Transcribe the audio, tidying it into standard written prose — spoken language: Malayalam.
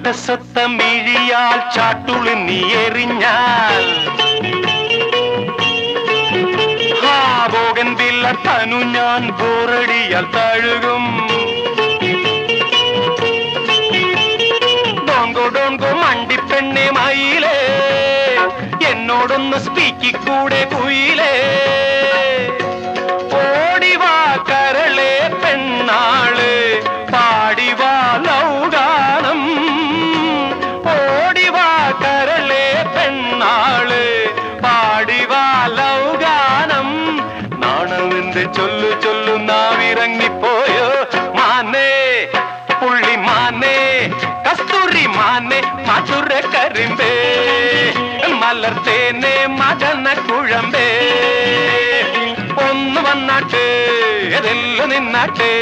ചാട്ടസൊത്ത മിഴിയാൽ ചാട്ടുളി നീ എറിഞ്ഞാൽ ഭോഗൻ വില്ല തനു ഞാൻ പോറടിയാൽ തഴുകും. ഡോങ്കോ ഡോങ്കോ മണ്ടിപ്പെണ്ണെ മയിലേ എന്നോടൊന്ന് സ്പീക്കിക്കൂടെ കുയിലേ. ഓടിവാ കരളെ പെണ്ണാള് പാടിവാ ലൗഗാനം. ഓടിവാ കരളെ പെണ്ണാള് പാടിവാ ലൗഗാനം. നാണമെന്ന് ചൊല്ലു ചൊല്ലു നാവിറങ്ങിപ്പോയോ മാനേ പുള്ളി മാനേ കസ്തൂരി മാനേ മധുര കരിമ്പേ മലർത്തേനെ മകന കുഴമ്പേ. ഒന്ന് വന്നാട്ടെ അതെല്ലാം നിന്നാട്ടെ